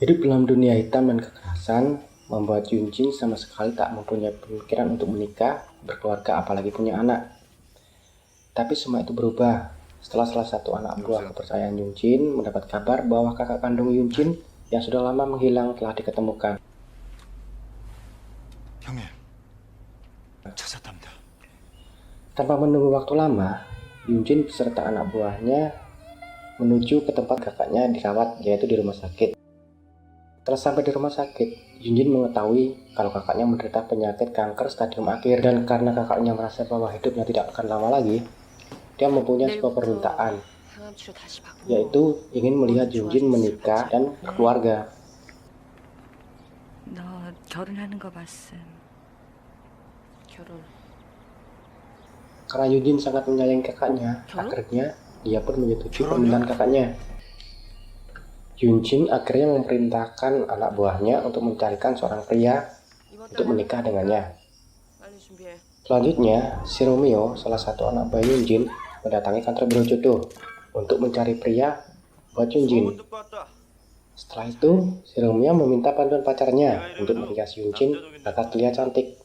Hidup dalam dunia hitam dan kekerasan membuat Yunjin sama sekali tak mempunyai pemikiran untuk menikah, berkeluarga, apalagi punya anak. Tapi semua itu berubah setelah salah satu anak buah kepercayaan Yunjin mendapat kabar bahwa kakak kandung Yunjin yang sudah lama menghilang telah diketemukan. 형님, 찾았답니다. Tanpa menunggu waktu lama, Yunjin beserta anak buahnya menuju ke tempat kakaknya dirawat, yaitu di rumah sakit. Setelah sampai di rumah sakit, Yunjin mengetahui kalau kakaknya menderita penyakit kanker stadium akhir, dan karena kakaknya merasa bahwa hidupnya tidak akan lama lagi, dia mempunyai sebuah permintaan, yaitu ingin melihat Yunjin menikah dan berkeluarga. 너 결혼하는 거 봤음. 결혼. Karena Yunjin sangat menyayangi kakaknya, akhirnya dia pun menyetujui permintaan kakaknya. Yunjin akhirnya memerintahkan anak buahnya untuk mencarikan seorang pria untuk menikah dengannya. Selanjutnya, si Romeo, salah satu anak buah Yunjin, mendatangi kantor biro jodoh untuk mencari pria buat Yunjin. Setelah itu, si Romeo meminta bantuan pacarnya untuk menghias Yunjin agar terlihat cantik.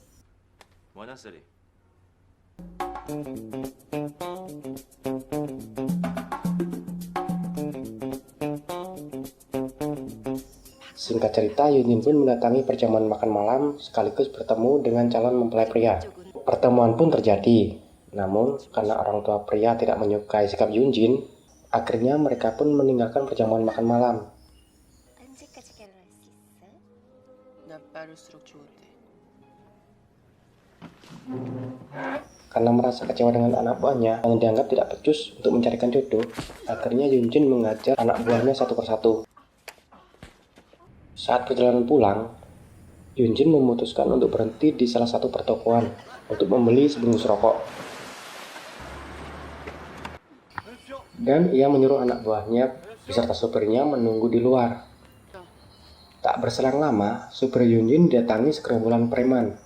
Singkat cerita, Yunjin pun mendatangi perjamuan makan malam sekaligus bertemu dengan calon mempelai pria. Pertemuan pun terjadi, namun karena orang tua pria tidak menyukai sikap Yunjin, akhirnya mereka pun meninggalkan perjamuan makan malam. Karena merasa kecewa dengan anak buahnya yang dianggap tidak becus untuk mencarikan jodoh, akhirnya Yunjin mengajar anak buahnya satu persatu. Saat perjalanan pulang, Yunjin memutuskan untuk berhenti di salah satu pertokoan untuk membeli sebungkus rokok. Dan ia menyuruh anak buahnya beserta supirnya menunggu di luar. Tak berselang lama, supir Yunjin datangi segerombolan preman.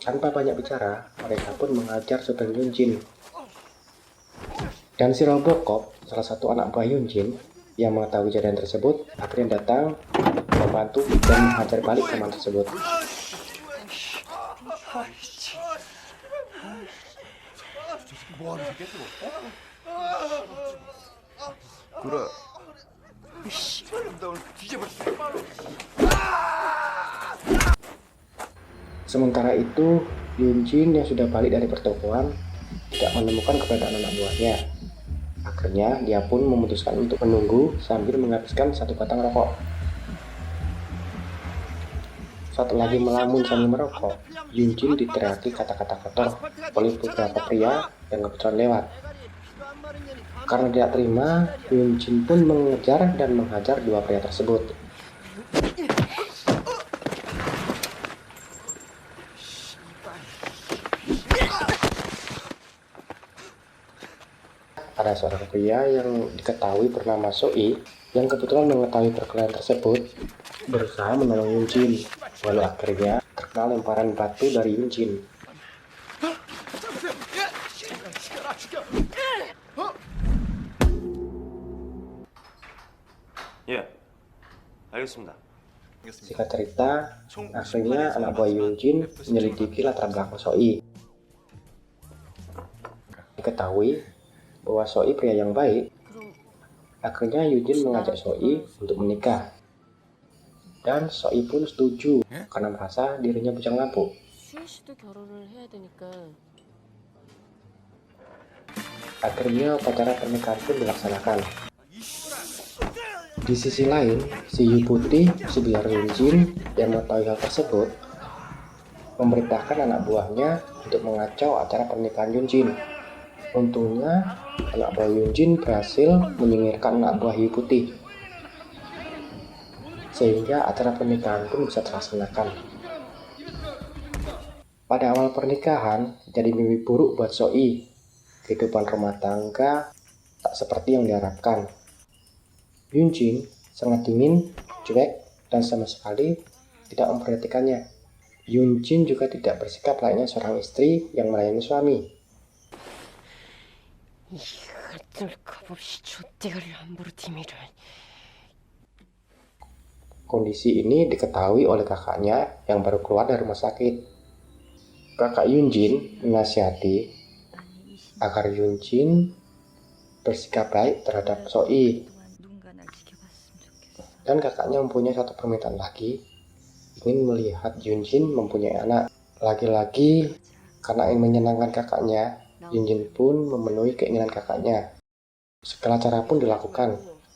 Tanpa banyak bicara, mereka pun mengajar supir Yunjin. Dan si Robocop, salah satu anak buah Yunjin, yang mengetahui kejadian tersebut, akhirnya datang, membantu dan menghajar balik preman tersebut. Sementara itu, Yunjin yang sudah balik dari pertokoan tidak menemukan keberadaan anak buahnya. Akhirnya, dia pun memutuskan untuk menunggu sambil menghabiskan satu batang rokok. Saat lagi melamun sambil merokok, Yunjin diteriaki kata-kata kotor oleh beberapa pria yang kebetulan lewat. Karena tidak terima, Yunjin pun mengejar dan menghajar dua pria tersebut. Ada seorang pria yang diketahui bernama Soi yang kebetulan mengetahui perkelahian tersebut berusaha menolong Yunjin, walau akhirnya terkena lemparan batu dari Yunjin. 예, 알겠습니다. Singkat cerita, akhirnya anak buah Yunjin menyelidiki latar belakang Soi. Diketahui bahwa Soi pria yang baik. Akhirnya Yunjin mengajak Soi untuk menikah. Dan Soi pun setuju karena merasa dirinya bujang lapuk. Akhirnya upacara pernikahan pun dilaksanakan. Di sisi lain, si Yu Putih, si biar Yunjin yang mengetahui hal tersebut, memerintahkan anak buahnya untuk mengacau acara pernikahan Yunjin. Untungnya, anak buah Yunjin berhasil menyingkirkan anak buah Yu Putih, sehingga acara pernikahan pun bisa terlaksanakan. Pada awal pernikahan, jadi mimpi buruk buat Soi. Kehidupan rumah tangga tak seperti yang diharapkan. Yunjin sangat dingin, cuek, dan sama sekali tidak memperhatikannya. Yunjin juga tidak bersikap layaknya seorang istri yang melayani suami. 이것들 값없이 좆대가리 함부로 팀이를. Kondisi ini diketahui oleh kakaknya yang baru keluar dari rumah sakit. Kakak Yunjin menasihati agar Yunjin bersikap baik terhadap Soi. 누군가 날 지켜봤으면 좋겠어. Dan kakaknya mempunyai satu permintaan lagi, ingin melihat Yunjin mempunyai anak. Lagi-lagi karena ingin menyenangkan kakaknya, Yunjin pun memenuhi keinginan kakaknya. Segala cara pun dilakukan,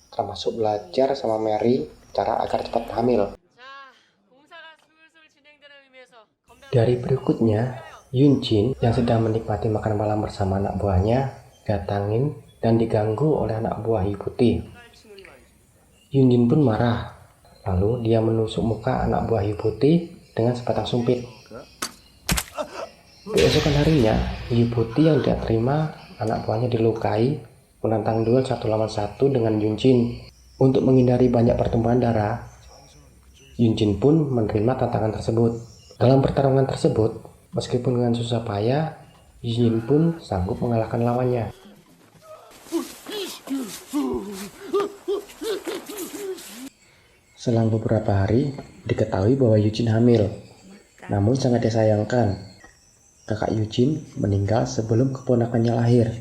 termasuk belajar sama Mary cara agar cepat hamil. Dari berikutnya, Yunjin yang sedang menikmati makan malam bersama anak buahnya datangin dan diganggu oleh anak buah hiu putih. Yunjin pun marah, lalu dia menusuk muka anak buah hiu putih dengan sebatang sumpit. Keesokan harinya, hiu putih yang tidak terima anak buahnya dilukai menantang duel 1 lawan 1 dengan Yunjin. Untuk menghindari banyak pertumpahan darah, Yunjin pun menerima tantangan tersebut. Dalam pertarungan tersebut, meskipun dengan susah payah, Yunjin pun sanggup mengalahkan lawannya. Selang beberapa hari, diketahui bahwa Yunjin hamil. Namun sangat disayangkan, kakak Yunjin meninggal sebelum keponakannya lahir.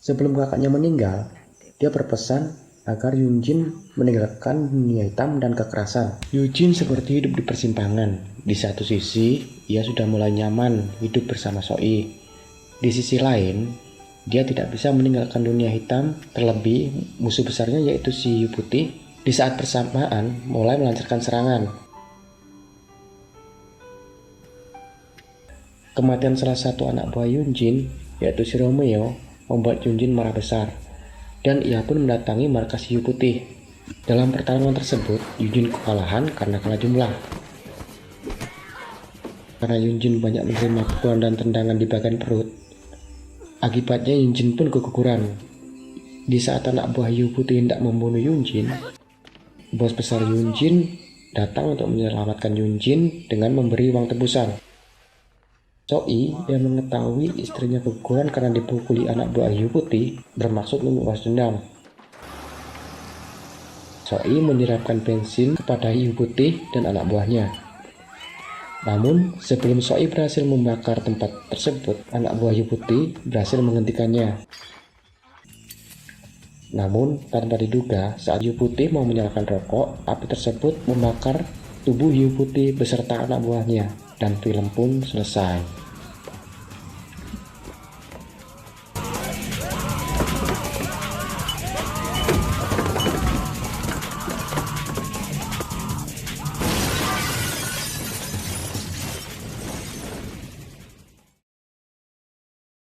Sebelum kakaknya meninggal, dia berpesan agar Yunjin meninggalkan dunia hitam dan kekerasan. Yunjin seperti hidup di persimpangan. Di satu sisi, ia sudah mulai nyaman hidup bersama Soi. Di sisi lain, dia tidak bisa meninggalkan dunia hitam, terlebih musuh besarnya yaitu si hiu putih di saat bersamaan mulai melancarkan serangan. Kematian salah satu anak buah Yunjin, yaitu si Romeo, membuat Yunjin marah besar. Dan ia pun mendatangi markas hiu putih. Dalam pertarungan tersebut, Yunjin kewalahan karena kalah jumlah. Karena Yunjin banyak menerima pukulan dan tendangan di bagian perut, akibatnya Yunjin pun keguguran. Di saat anak buah hiu putih hendak membunuh Yunjin, bos besar Yunjin datang untuk menyelamatkan Yunjin dengan memberi uang tebusan. Soi yang mengetahui istrinya keguguran karena dipukuli anak buah hiu putih bermaksud membalas dendam. Soi menyiramkan bensin kepada hiu putih dan anak buahnya. Namun sebelum Soi berhasil membakar tempat tersebut, anak buah hiu putih berhasil menghentikannya. Namun tanpa diduga, saat hiu putih mau menyalakan rokok, api tersebut membakar tubuh hiu putih beserta anak buahnya, dan film pun selesai.